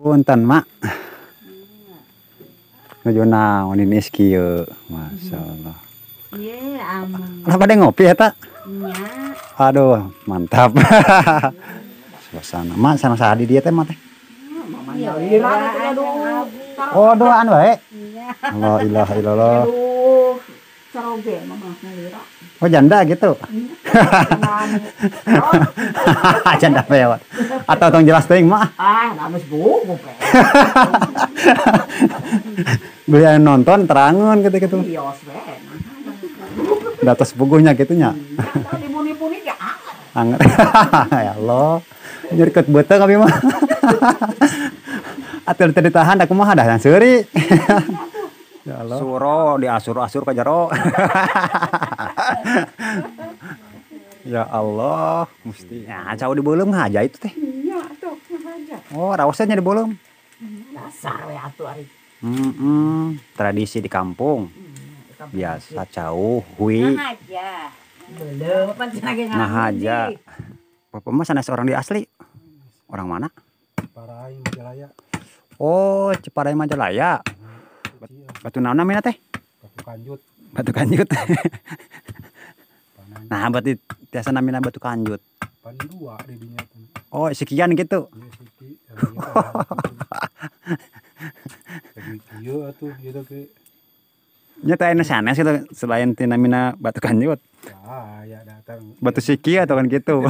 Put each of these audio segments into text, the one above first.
Punten mak, nuju naon ini kieu, masyaallah. Iya, aman. Lah pada ngopi ya tak? Nya. Aduh, mantap. Suasana, mak sana sadi dia teh mak teh. Iya, aduh. Oh doaan wae. Iya. La ilaha illallah. Aduh. Caroge mama ngalira. Oh janda gitu. Janda pewat. Atau tong jelas teuing mak. Ah, namus bubu pe. Beli nonton terangun gitu-gitu. Iya, we. Di atas bukunya gitu nya. Nipu-nipu ni ya. Anger. Ya Allah. Nyurket beuteung abi mah. Atur teu ditahan da kumaha dah seuri. Ya Allah. Suro diasur-asur ka jero. Ya Allah, mesti. Ya, cau di beuleum aja itu teh. Iya, tuh, aja. Oh, raosnya di beuleum. Dasar we atuh ari. Tradisi di kampung. Biasa cau, hui. Nah aja. Belum, pancen lagi Nah aja. Bapak mah sanes orang di asli. Orang mana? Ciparai Majalaya. Oh, Ciparai Majalaya. Batu naon namanya teh? Batu Kanjut. Batu Kanjut. Nah, berarti tiasa namina Batu Kanjut. Pan dua di dinya teh. Oh, sekian gitu. Ieu siki. Jadi kieu atuh ieu teh. Nya teh anu sanes gitu selain tina namina Batu Kanjut. Ah, ya datang. Batu Siki atau kan gitu.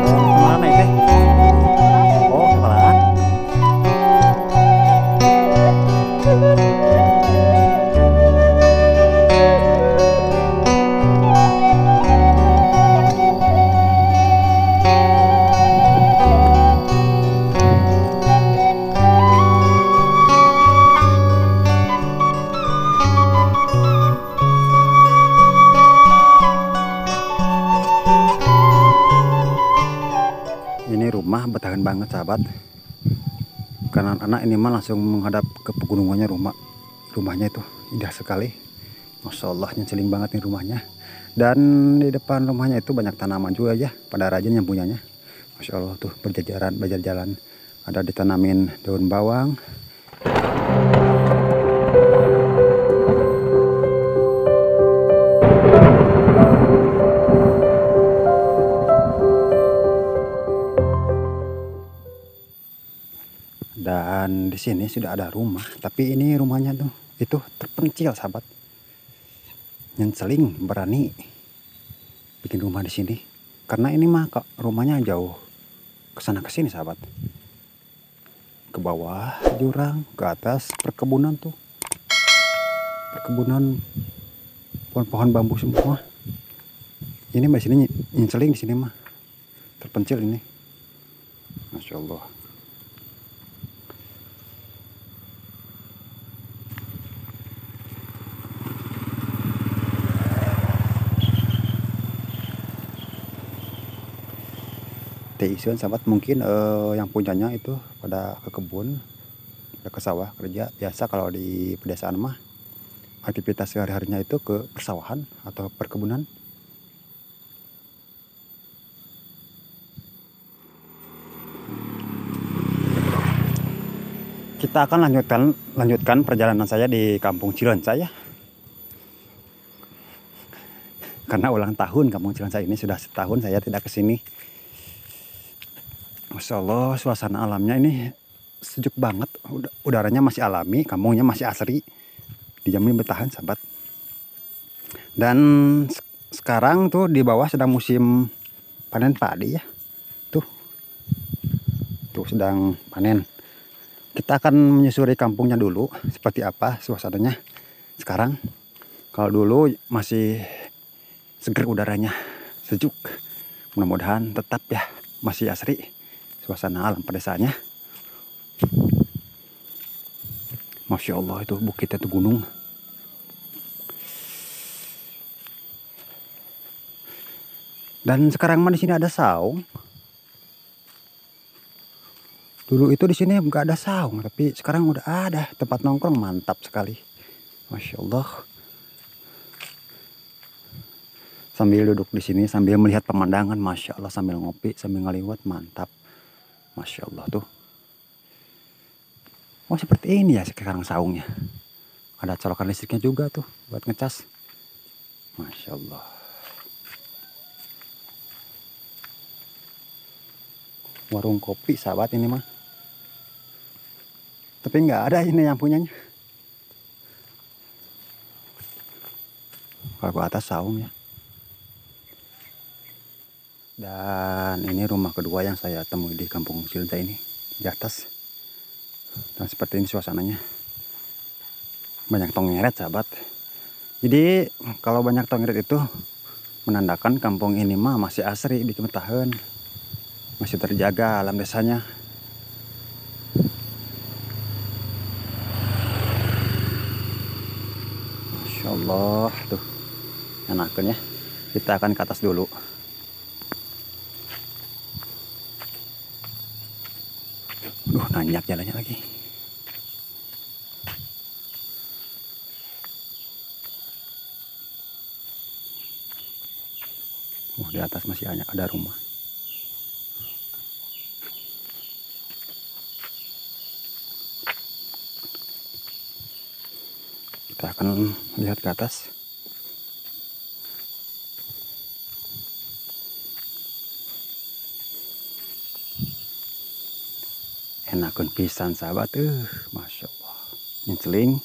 Kemana itu? Oh, sekolahan. Ini rumah bertahan banget sahabat. Karena anak ini mah langsung menghadap ke pegunungannya rumahnya itu indah sekali. Masya Allah nyeseling banget nih rumahnya. Dan di depan rumahnya itu banyak tanaman juga ya. Pada rajin yang punyanya. Masya Allah tuh berjalan. Ada ditanamin daun bawang. Dan di sini sudah ada rumah, tapi ini rumahnya tuh itu terpencil sahabat. Nyenseling berani bikin rumah di sini, karena ini mah rumahnya jauh ke sana ke sini sahabat. Ke bawah jurang, ke atas perkebunan tuh, perkebunan pohon-pohon bambu semua. Ini mah di sini nyenseling di sini mah terpencil ini, masya Allah. Isun sahabat mungkin yang punyanya itu pada ke kebun, pada ke sawah kerja. Biasa kalau di pedesaan mah aktivitas sehari-harinya itu ke persawahan atau perkebunan. Kita akan lanjutkan perjalanan saya di Kampung Cileunca ya. Karena ulang tahun Kampung Cileunca ini sudah setahun saya tidak ke sini. Masya Allah, suasana alamnya ini sejuk banget. Udaranya masih alami, kampungnya masih asri. Dijamin bertahan, sahabat. Dan sekarang tuh di bawah sedang musim panen padi ya. Tuh sedang panen. Kita akan menyusuri kampungnya dulu. Seperti apa suasananya sekarang. Kalau dulu masih seger udaranya, sejuk. Mudah-mudahan tetap ya masih asri suasana alam pedesaannya. Masya Allah, itu bukitnya itu gunung. Dan sekarang mah di sini ada saung. Dulu itu di sini nggak ada saung, tapi sekarang udah ada tempat nongkrong, mantap sekali. Masya Allah. Sambil duduk di sini, sambil melihat pemandangan, masya Allah, sambil ngopi, sambil ngeliwat, mantap. Masya Allah tuh. Oh seperti ini ya sekarang saungnya. Ada colokan listriknya juga tuh buat ngecas. Masya Allah. Warung kopi sahabat ini mah. Tapi nggak ada ini yang punyanya. Kalau ke atas saung ya. Dan ini rumah kedua yang saya temui di Kampung Cilenta ini, di atas. Dan seperti ini suasananya. Banyak tongeret sahabat. Jadi kalau banyak tongeret itu menandakan kampung ini mah masih asri, dikemetahan. Masih terjaga alam desanya. Masya Allah tuh enakan ya. Kita akan ke atas dulu. Duh, nanjak jalannya lagi. Di atas masih banyak ada rumah. Kita akan lihat ke atas. Enakan pisan sahabat, masya Allah. Nyeling.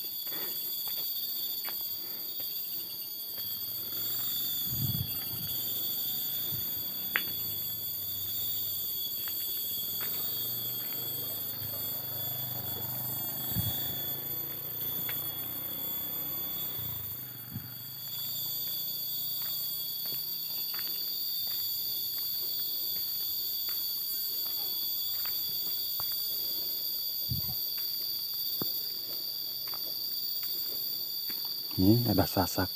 Ini ada sasak.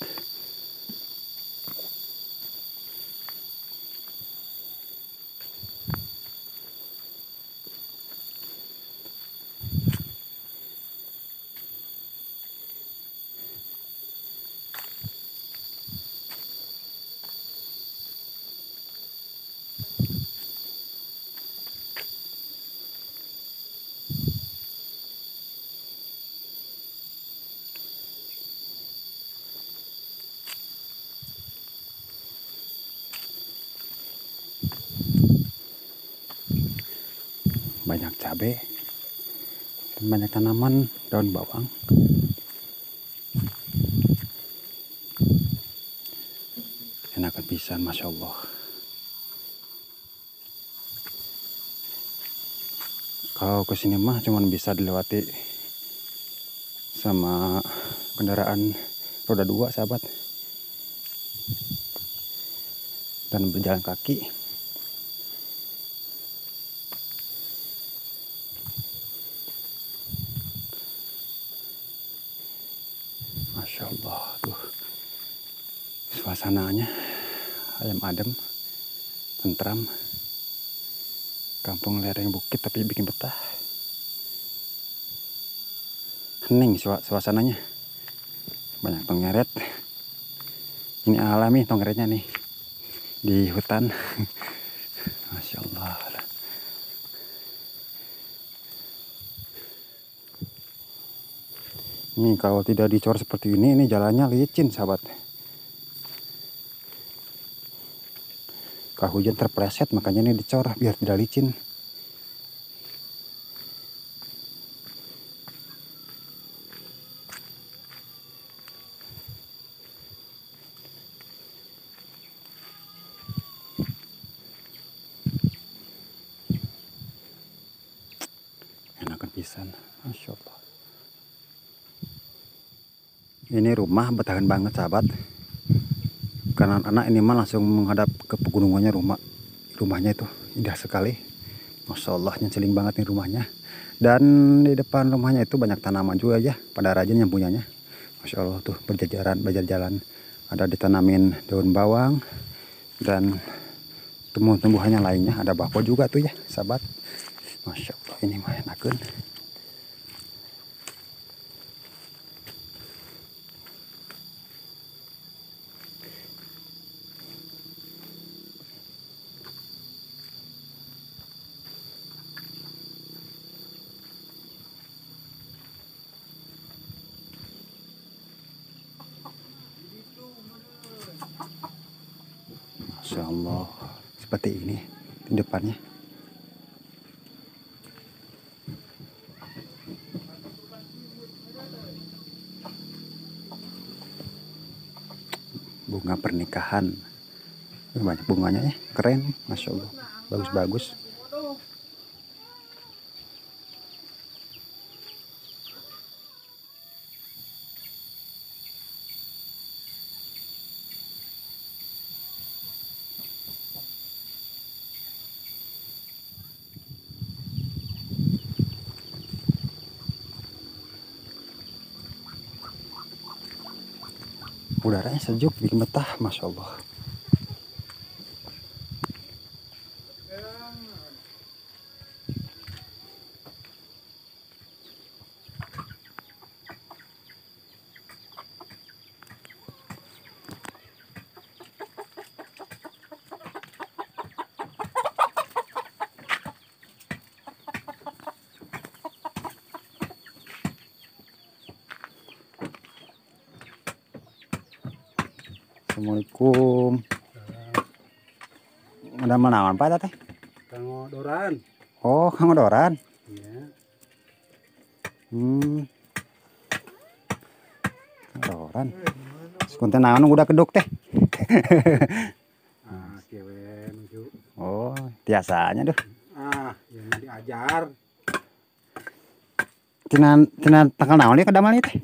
Banyak cabai dan banyak tanaman daun bawang. Enakan pisan, masya Allah. Kalau kesini mah cuman bisa dilewati sama kendaraan roda 2 sahabat, dan berjalan kaki. Masya Allah tuh suasananya ayam adem, tentram, kampung lereng bukit tapi bikin betah. Hening suasananya, banyak tongeret. Ini alami tongeretnya nih di hutan. Masya Allah. Ini kalau tidak dicor seperti ini jalannya licin sahabat. Kalau hujan terpleset, makanya ini dicor biar tidak licin. Enakan pisan, masya Allah. Ini rumah bertahan banget sahabat. Karena anak ini mah langsung menghadap ke pegunungannya, rumahnya itu indah sekali. Masya Allah, nyenceling banget nih rumahnya. Dan di depan rumahnya itu banyak tanaman juga ya, pada rajin yang punyanya. Masya Allah tuh berjalan. Ada ditanamin daun bawang dan tumbuh-tumbuhannya lainnya. Ada bakau juga tuh ya sahabat. Masya Allah. ini mah enakeun. Masya Allah, seperti ini di depannya. Bunga pernikahan, banyak bunganya ya, keren, Masya Allah, bagus-bagus. Udaranya sejuk, bikin betah, Masya Allah. Assalamualaikum. Ada menawan Pak teh? Kang Doran. Oh, Kang Doran. Iya. Kang Doran. Sekunten naon udah keduk teh. Ah, kewen ju. Oh, biasanya tuh. Ah, yang diajar. Tina tanggal naon dia kadamel teh?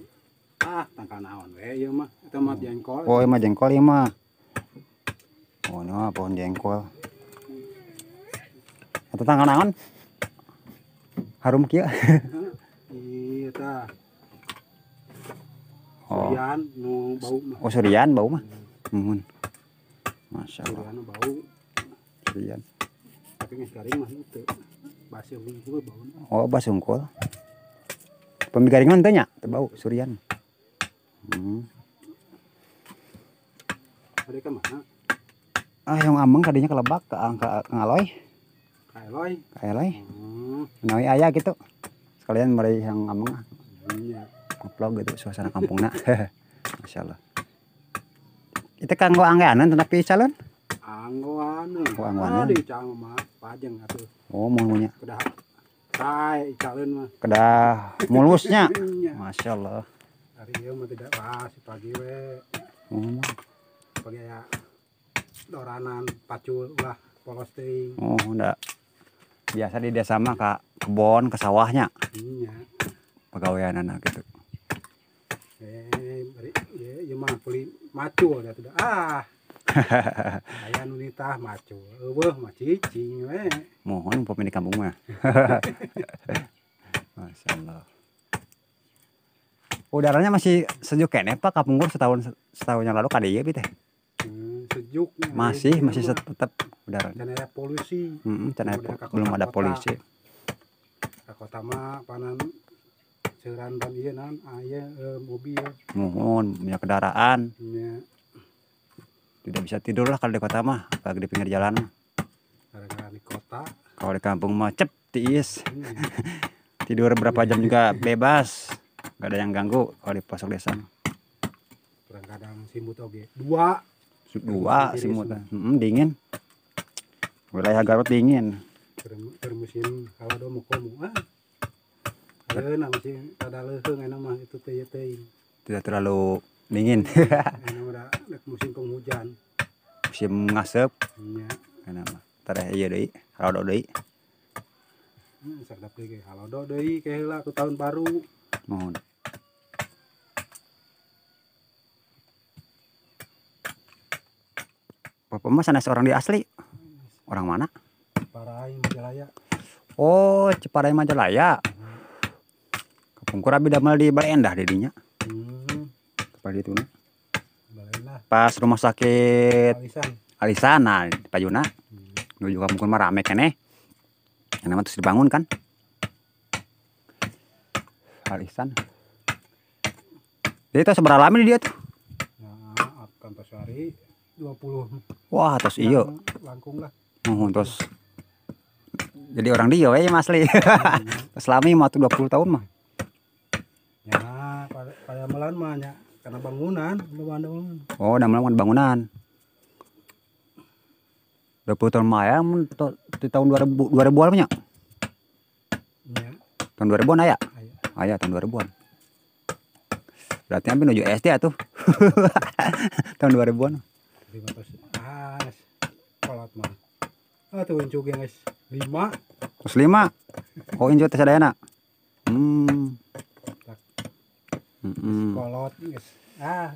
Ah, tangkal naon we ieu mah. Eta mah jengkol. Oh, emang jengkol ieu mah. Oh, ini mah pohon jengkol. Atau tanggal naon? Harum kieu. Iya tah. Oh. Surian nu bau mah. Oh, surian bau mah. Masya Allah. Surian nu bau. Surian. Tapi geus garing mah teu. Basi hungkul bau. Oh, basungkul. Pemigaringan teh nya, teu bau surian. Mereka mana? Ah, yang ameng kadinya kelebak ke ngaloy. Kaeloy. Kaeloy. Hmm. Nawi aya gitu. Sekalian mari yang ameng ah. Iya. Ngeplog gitu suasana kampungna. Masya Allah. Itu kanggo anggeanan tapi calon? Anggoan. Oh, anggoan. Di cang mah pajeng atuh. Oh, mulmunya. Kedah. Sae calon mah. Kedah mulusnya. Iya. Masya Allah. Hari ieu mah tidak pas pagi we. Oh, Pagi ya doranan pacul ulah polos teuing. oh udah. Biasa di desa mah ke kebon, ke sawahnya. Iya. Pegawaianana gitu. Bari ieu mah peli macul da tidak. Ah. Aya nu nitah macul. Eueuh mah cicing we. Mohon pemilik kampung mah. Masya Allah. Udaranya masih sejuk kene Pak Kapungkur setahun yang lalu kada ieu teh. Sejuk. Masih tetap udaranya. Can aya polusi. Can aya belum ada polisi. Ka kota mah panan seuran pan ieu naon aya mobil. Mohon punya kendaraan. Nya Tidak bisa tidur lah kalau di kota mah, apalagi di pinggir jalan mah. gara-gara di kota. Kalau di kampung mah cep tiis. Tidur berapa jam juga bebas. Gak ada yang ganggu kalau di pelosok desa. Kadang-kadang simut oge. Dua Simut. Dingin. Wilayah Garut dingin. Keur musim halado mukomu. Ayeuna musim kada leuheung enak mah itu teuing. Tidak terlalu dingin. Enak udah musim penghujan. Musim ngasep. Nya. Enak mah. Tara ieu deui, halado deui. Sadap deui halado deui ke heula ku tahun baru. Mohon. Bapak mah sanes orang di asli. Orang mana? Parahi Majalaya. Oh, Ciparai Majalaya. Kapungkur abi damel di Balai Endah didinya. Kepada itu nah. Balailah. Pas rumah sakit Alisan. Alisan nah di Payuna. Nuju Kapungkur mah rame keneh. Yang nama terus dibangun kan. Al Ihsan. Dia itu seberapa lama nih dia tuh? Nah, akan tos hari 20. Wah, terus iyo. Langkung lah. Terus jadi orang dia ya Mas Li. Terus lama mah tuh 20 tahun mah. Ya, pada melan mah nya karena bangunan. Oh, udah melakukan bangunan. 20 tahun mah ya di tahun 2000-an nya. Ya. Tahun 2000-an aya. Aya. Aya tahun 2000-an. Berarti hampir menuju SD atuh. Tahun 2000-an. Kolot mah. Ah tuh incuk yang guys 5. Terus 5. Oh, injo teh sadayana. Kolot guys.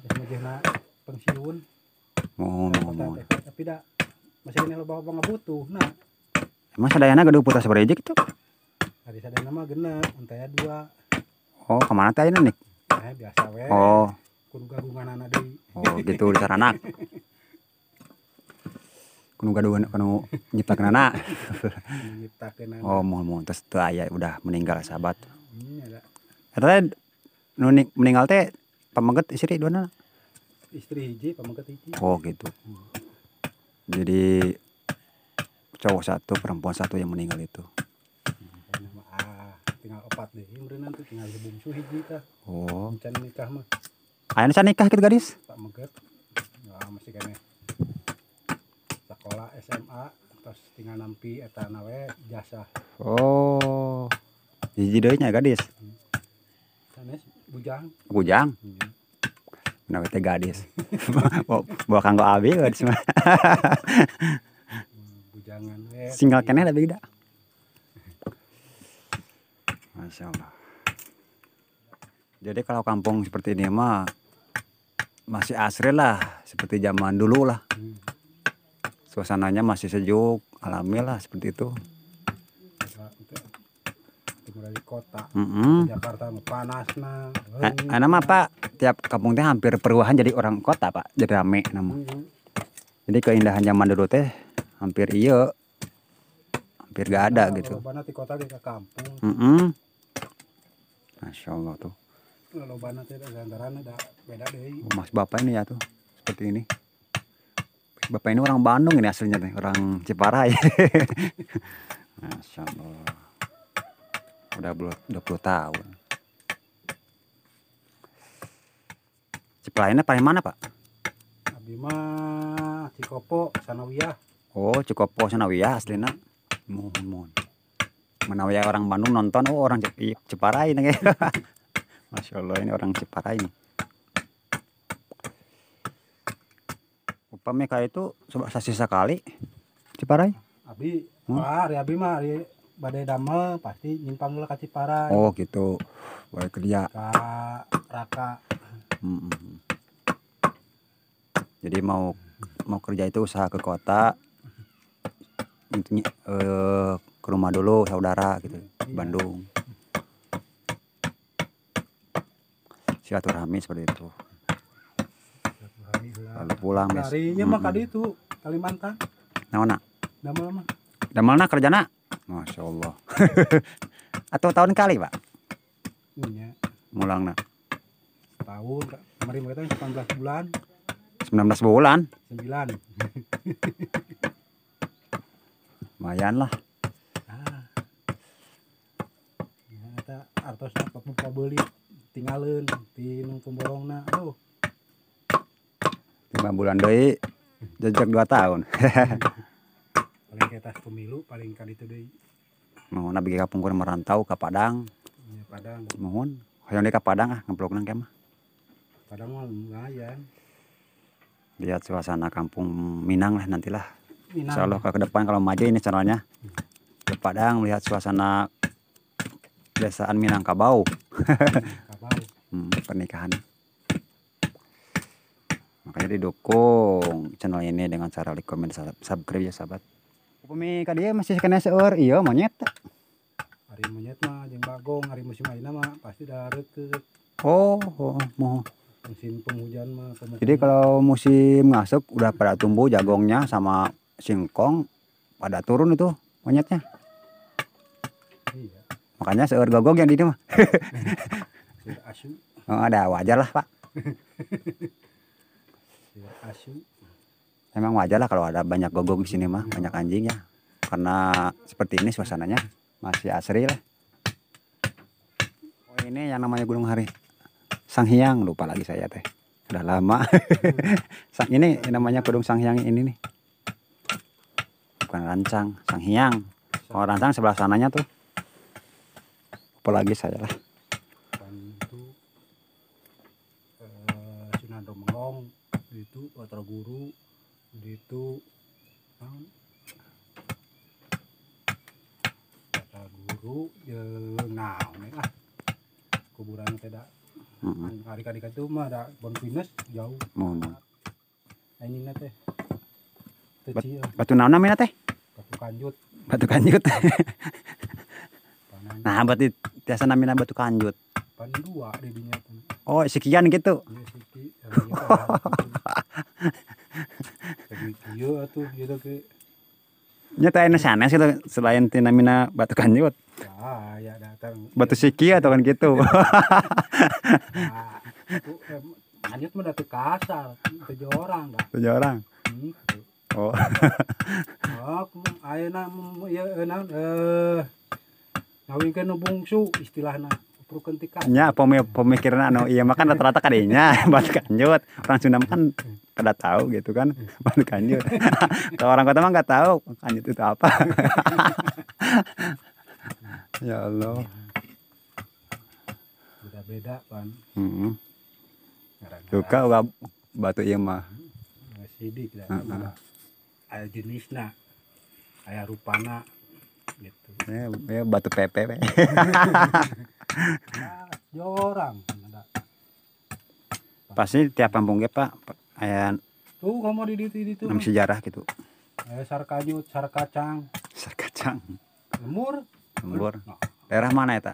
Semajana pensiun. Oh. Tapi dah masih ini lo bawa butuh. Nah, Emang sadayana gaduh putra sabarejek tuh. hari sadayana mah genep, antaya 2. Oh, kemana teh ayeuna nih? Biasa we. Oh. Kudu gabungan anak deui. Oh, gitu di saranak. Kudu gaduhan kanu nyiptakeun anak. Nyiptakeun anak. Oh, mohon terus teu aya udah meninggal sahabat. Ada. Eta nu meninggal teh pamaget istri duana. Istri hiji, pamaget hiji. Oh, gitu. Jadi cowok 1, perempuan 1 yang meninggal itu. Tinggal 4 deh. Yang tuh tinggal bungsu hiji tah. Oh. Encan nikah mah. Aya nu nikah kitu gadis? Pamaget. Ya masih kene. Sekolah SMA terus tinggal nampi eta nawe jasa. Oh. Hiji deui nya gadis. Sanes bujang. Bujang. Nawe teh gadis. Bawa kanggo abi gadis mah. Bujangan we. Single keneh da beda. Masya Allah. Jadi kalau kampung seperti ini mah masih asri lah, seperti zaman dulu lah. Suasananya masih sejuk, alami lah seperti itu. Tinggal di kota. Jakarta mah panasna. Anak mah Pak, tiap kampung teh hampir perubahan jadi orang kota Pak, jadi rame nama. Jadi keindahan zaman dulu teh hampir hampir gak ada gitu. Lobana di kota di kampung. Masya Allah tuh. Lobana teh gantaran ada beda deui. Mas Bapak ini ya tuh seperti ini. Bapak ini orang Bandung ini aslinya teh, orang Ciparai. Masya Allah. Udah 20 tahun. Ciparai ini paling mana Pak? Abi mah Cikopo Sanawiyah. Oh, Cikopo Sanawiyah aslina. Mohon. Menawi orang Bandung nonton, oh orang Ciparai nih. Masya Allah ini orang Ciparai nih. Upamnya kayak itu sisa kali Ciparai. Abi, hari abi mah hari badai damel pasti nyimpang dulu ke Ciparai. Oh gitu, boleh kerja. Ka Raka. Jadi mau kerja itu usaha ke kota, intinya ke rumah dulu saudara gitu, Bandung. Silaturahmi seperti itu. Lalu pulang mes. Harinya mah kali itu Kalimantan. Naona? Damel mah. Damelna kerjana? Masya Allah. Atau tahun kali Pak? Iya. Mulangna. Tahun kemarin mereka 19 bulan. 19 bulan. 9. Lumayan lah. Ya eta artosna pabeli tinggalin di nu pemborongna. 5 bulan deui jejak 2 tahun. Paling kita pemilu paling kali itu deui. Mohon abdi ka pungkur merantau ke Padang. Ya Padang. Mohon hoyong deui ka Padang ngeblokna ke mah. Padang mah lumayan. Lihat suasana kampung Minang lah nantilah. Minang. Insyaallah ke depan kalau maju ini channelnya ke Padang lihat suasana desaan Minangkabau. Kabau. Pernikahan. Makanya didukung channel ini dengan cara like, comment, subscribe ya sahabat. Upami ka dieu masih kena seueur ieu monyet. Hari monyet mah jeung bagong, hari musim ayeuna mah pasti dah reukeut. Oh, mohon. Musim penghujan mah Jadi kalau musim ngasuk udah pada tumbuh jagongnya sama singkong pada turun itu monyetnya. iya. Makanya seur gogog yang di mah. Seur asu, Oh, ada wajar lah, Pak. seur asu. Emang wajar lah kalau ada banyak gogog di sini mah, banyak anjing ya. Karena seperti ini suasananya masih asri lah. Oh, ini yang namanya Gunung Hari. Sanghyang, lupa lagi saya teh. Udah lama. Ini namanya Gunung Sanghyang ini nih. Bukan Rancang, Sanghyang. Oh, Rancang sebelah sananya tuh. Lupa lagi saya lah. Itu Sunan Romengong, itu Batara Guru, itu Batara Guru nah ini lah kuburan tidak adik-adik itu mah ada Bon Pinus jauh ini teh kecil Batu naon namanya teh? Batu Kanjut Batu Kanjut. panan Nah, berarti tiasa namina Batu Kanjut. pan dua di dinya kan Oh, sekian gitu. ya siki iya atuh gitu ke Nyata anu sanes gitu selain tina namina Batu Kanjut. ya datang Batu Siki atau kan gitu. nah, itu Kanjut mah datu kasar 7 orang dah 7 orang. gitu. Oh. Ayeuna ya naon ngawinkeun nu bungsu istilahna prukeun ti ka. Nya pemikiran anu iya makan rata-rata kadinya Batu Kanjut. Orang Sunda kan kada tahu gitu kan Batu Kanjut. Kalau orang kota mah enggak tahu Kanjut itu apa. Ya Allah. Beda-beda kan. Duka uga batu ieu mah. Sidik dah. Aya jenisna. Aya rupana gitu. Ya batu pepe. Nah, jorang ada. Pasti tiap kampung ge Pak aya Tuh ngomong di ditu. nam sejarah gitu. Aya sarkajut, sarkacang, Sarkacang, lemur. lembur. Nah, Daerah mana eta?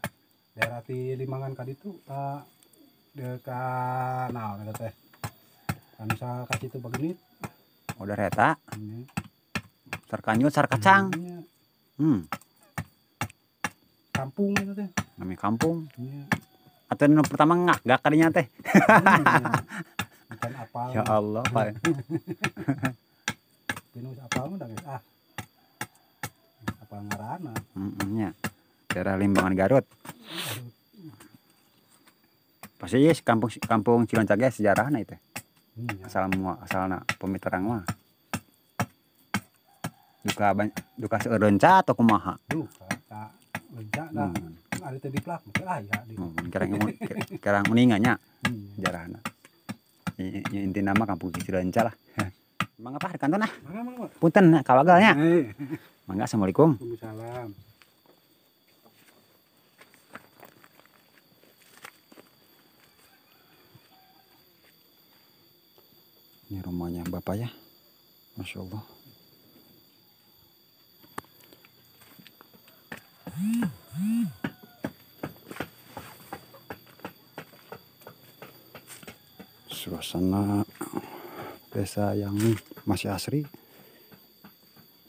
daerah ti Limangan ka ditu dekat naon eta teh. Anu sa ka situ Bagenit. Udah eta, Ini. Sarkanyut, Sarkacang. Ini kampung itu teh. Namanya kampung. Ini. Atau nu pertama gak kadinya teh. Bukan apal. Ya Allah, Pak. Pinus apal mah dah geus apal ngaranna. Nya. Daerah Limbangan Garut. Pasti yes, kampung Ciloncak ge sejarahna itu. Asalna pemitarang mah. Duka seureunca atau kumaha? Duka tak lencak dah. Ari teh diplak teh aya di. Kerang meninganya sejarahna. Intina mah kampung Ciloncak lah. Mangga Pak, di kantor nah. Mangga. Punten kawagalnya. Mangga, Assalamualaikum. Waalaikumsalam. Ini rumahnya Bapak ya. Masya Allah. Suasana desa yang masih asri.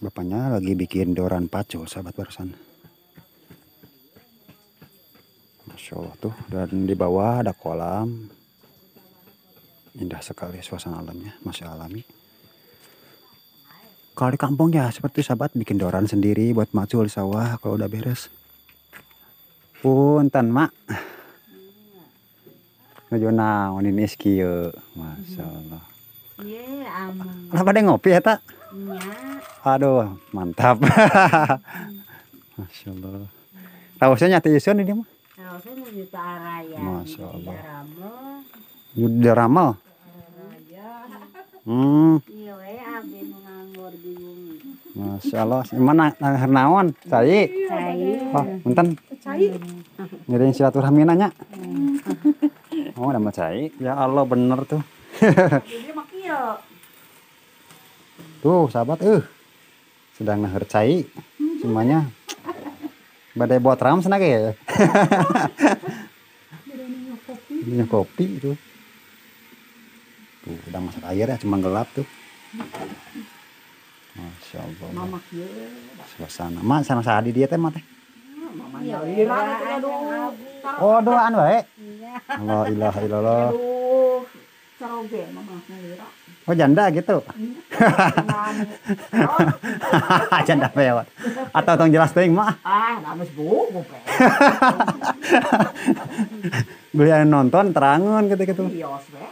Bapaknya lagi bikin doran pacul, sahabat barusan. Masya Allah tuh. Dan di bawah ada kolam. Indah sekali suasana alamnya, masih alami. Kalau di kampung ya seperti sahabat bikin doran sendiri buat macul di sawah kalau udah beres. Punten mak. Nuju naon ini kieu, Masya Allah. Iya, aman. Lah pada ngopi ya tak? Nya. Aduh, mantap. Masya Allah. Tausnya nyati isun ini mah. Kalau saya mau juta araya. Masya Allah. Ramo. Udah ramal. Iya, we abdi nganggur di bumi. Masya Allah. Mana hernawan? Cai. Oh, punten. Cai. Ngiring silaturahmi nanya. Oh, nama Cai. Ya Allah bener tuh. Jadi mah kieu. Tuh, sahabat sedang naher Cai semuanya. Badai buat ram sana ya. Minum kopi itu. Tuh, udah masak air ya, cuma gelap tuh. Masya Allah. Mama kieu. Suasana. Mak sana sadi dia teh mah teh. Iya, Lira itu aduh. Oh, doaan wae. Iya. La ilaha illallah. Aduh. Caroge mama lira. Oh, janda gitu. Janda pewat. Atau tong jelas teuing mah. Namus buku pe. Beli anu nonton terangeun gitu-gitu. Ios we.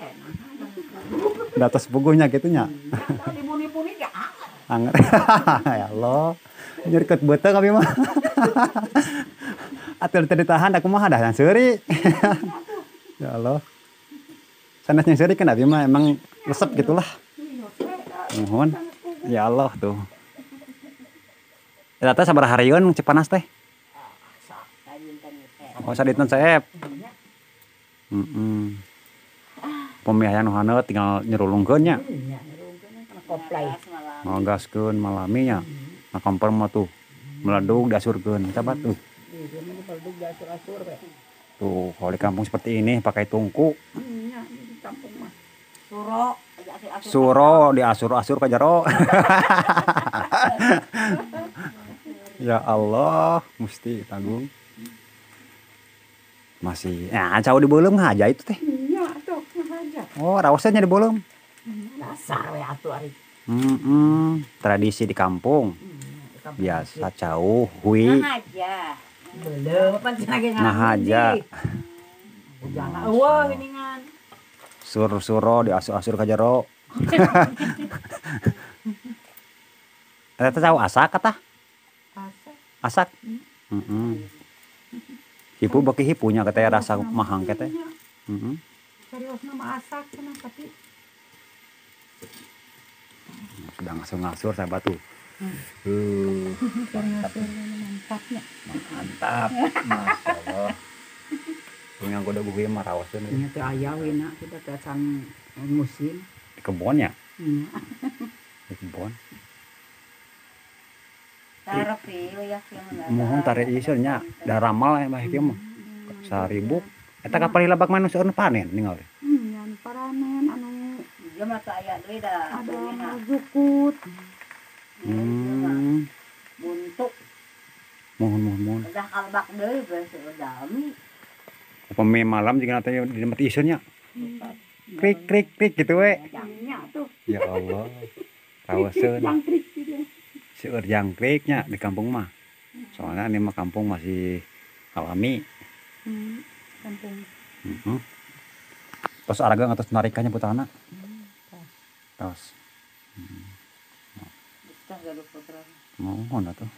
Datos puguhnya gitu nya. Dibuni-buni ge Anger. Ya Allah. Nyerket beuteung abi mah. Atuh teu ditahan da kumaha dah seuri. Ya Allah. Sanesnya seuri kan abi mah emang resep gitulah. Mohon. Ya Allah tuh. Eta teh sabaraha harieun Cipanas teh? Oh, sadinten saep. Heeh. Pemiahan nu haneut tinggal nyerulungkeun nya. Koplay. Ngagaskeun malaminya. Nah, kompor mah tuh meleduk diasurkeun. Coba tuh. Tuh, kalau di kampung seperti ini pakai tungku. Suro. Suro diasur-asur ka jero. Ya Allah, mesti tanggung. Masih, nah cau di beuleum ngaja itu teh. Iya tuh ngaja. Oh, raosnya di beuleum. Dasar we atuh ari. Tradisi di kampung. Biasa cau, hui. Nah aja. Belum apa lagi Nah aja. Jangan eueuh geuningan. Sur-suro diasur-asur ka jero. Eta teh cau asak katah. Asak. Hipu beki hipunya katanya rasa mahang katanya. Serius nama asak cenah tapi Sudah ngasur-ngasur saya batu. mantapnya. Mantap. Masyaallah. Yang goda buku mah raoskeun Nya teh aya we na kita teh can musim. di kebon ya. Iya. Di kebon. Taruh pieu ya kieu Mohon tarik ieu nya da ramal mah kieu mah. 1000. Eta kapal hilabak manus anu panen ningali. Nya paranen anu Ieu mah teu aya deui dah. ada jukut. Buntuk. Mohon. Udah kalbak deui geus dami. Upami malam jeung teh di tempat ieu nya. Krik gitu we. Nya tuh Ya Allah. Raoseun. jangkrik gitu. Seueur jangkriknya di kampung mah. Soalnya ini mah kampung masih alami. Kampung. Terus araga ngatos narikannya putana. Tos. Kita gaduh putra. Mohon atuh.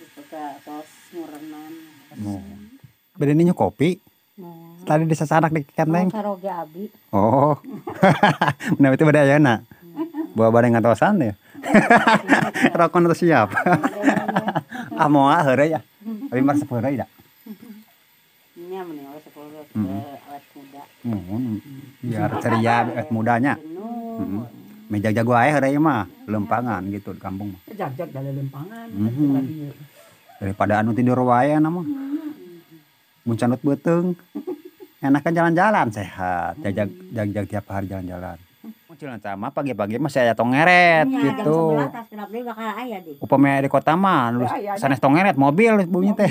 Kita tos ngurenan. Mohon. Beda nya kopi. Tadi di sasanak di kenteng. Caroge abi. Oh. Nah itu beda ayeuna. Bawa bareng ngatosan ya. Rokon itu siap. Mau heureuy ya. Abi mar sapeureuy da. Nya meni we 10 awet muda. Mohon. Biar ceria awet mudanya. Jenuh. Meja jago ae heureuy mah, lempangan gitu di kampung mah. Jak-jak dari lempangan. Daripada anu tidur wae na mah. Mun canut beuteung. Enakan jalan-jalan sehat. Jag tiap hari jalan-jalan. Munculna sama pagi-pagi mah saya tongeret gitu. Tas kenapa deui bakal aya deh. Upami di kota mah sanes tongeret mobil bunyi teh.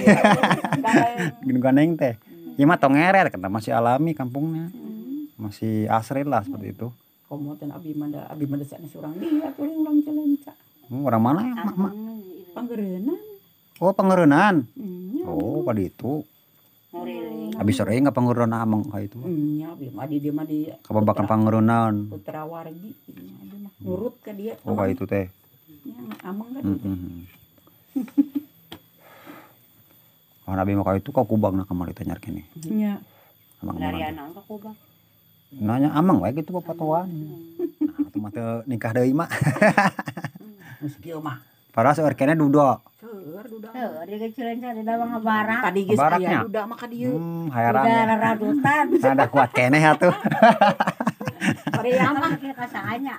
Gini gandeng teh. Ieu mah tongeret kan masih alami kampungnya. Masih asri lah seperti itu. Komoten abi manda sanes urang dia teuing urang Cileunca. Orang mana ya? Panggeureunnan. Oh, Pangeureunan. Nya. Oh, pada itu. Ngoriling. Abi sering nggak Pangeureunan amang ka itu. Nya abi mah di dia mah di Kababakan Pangeureunan. Putra Wargi. Dia mah nurut ka dia. Oh, ka itu teh. Nya amang kan. Oh, Nabi mah ka itu ka kubangna kamari teh nyar kene. Nya. Amang Dari mana? anak ka kubang. Nanya amang wae gitu papatuan. Nah, itu mah teu nikah deui mah. Geus kieu mah. Padahal seueur kene duda. Seueur duda. Heuh, di Cileunca di dalam ngabarak. Tadi geus Baraknya. aya duda mah ka dieu. Hayaran. Udah raradutan. Ada kuat kene atuh. Bari amat ke kasahanya.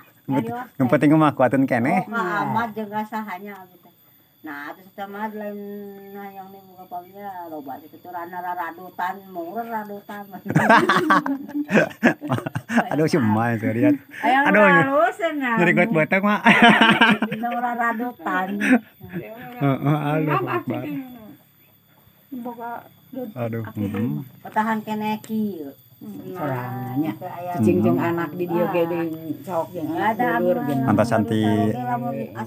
Yang penting mah kuatin kene. Oh, ka amat jeung kasahanya gitu. Nah, terus sama lain yang nih muka pamnya loba itu tuh radutan, murah radutan. Aduh cuma itu lihat. Ayang Aduh, halus nah. jadi kuat batak mak. Murah radutan. Aduh akbar. Aduh. Petahan keneki. Sorangannya. Ayam. Cicing jeung anak di dieu ge deui sok jeung anak dulur jeung. Antas anti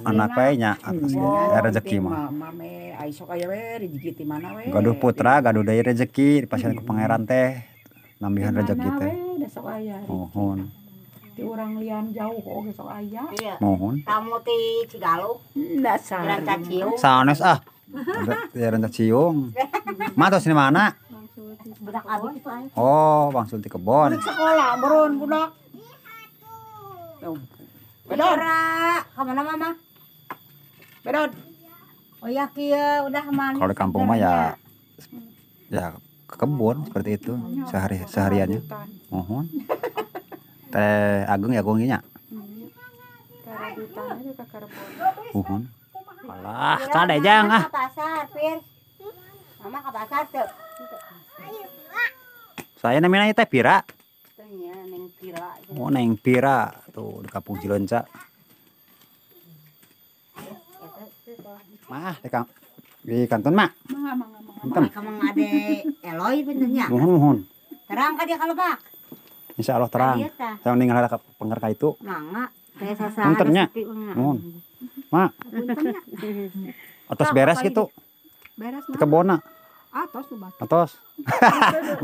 anak bae nya atas rezeki mah. Mame ai sok aya we rezeki ti mana we. Gaduh putra, gaduh deui rezeki dipasieun ku pangeran teh. Nambihan rezeki teh. Da sok aya. Mohon. Ti urang lian jauh oge sok aya. Iya. Mohon. Tamu ti Cigaluk, Dasar. Jalan Caciu. Sanes ah. Ada rencana cium. Mah tos di mana? Budak abi itu ay. Oh, Bang Sulti kebon. Sekolah beron budak. Bedora, kemana mama? Bedon. Oh ya kia udah manis. Kalau di kampung mah ya ke kebun seperti itu sehariannya. Mohon. Teh Agung ya gonginya. Mohon. Alah, kade jang ah. Ke pasar, Pir. Mama ke pasar tuh. Saya namanya teh Pira. Tanya Neng Pira. Oh, Neng Pira tuh di Kampung Cilonca. Mah, di kanton mah. Enten. Kamu ade Eloy benernya. Mohon. Terang ka dia kalebak. Insya Allah terang. Saya meninggal ada pengerka itu. Mangga. Kayak sasa. Puntennya. Mohon. Mak. Atos beres gitu. Beres Di kebona. atos nu batu. Atos.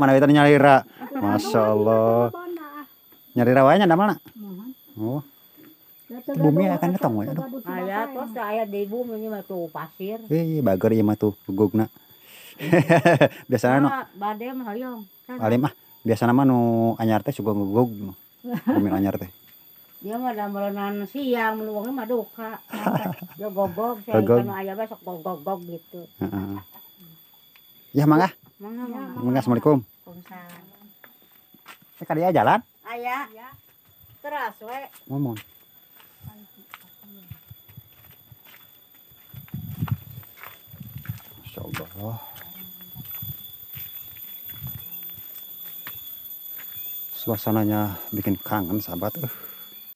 Mana kita nyalira. Masya Allah. Nyalira wae nya da mana? Oh. Bumi akan ketemu ya. Aduh. Aya tos aya di bumi mah tuh pasir. Bager ieu mah tuh gugna. Biasana nu Bade mah hoyong. alim ah. Biasana mah nu anyar teh suka gugug. Bumi anyar teh. Dia mah da meureunana siang meluangnya mah duka. Dia gogog, saya Gogog. kan aya besok gogog gitu. Heeh. Ya mangga. Mangga mangga. Mangga Assalamualaikum. Waalaikumsalam. Teh ka dia jalan. Aya. Teras we. Ngomong. Masya Allah. Suasananya bikin kangen sahabat.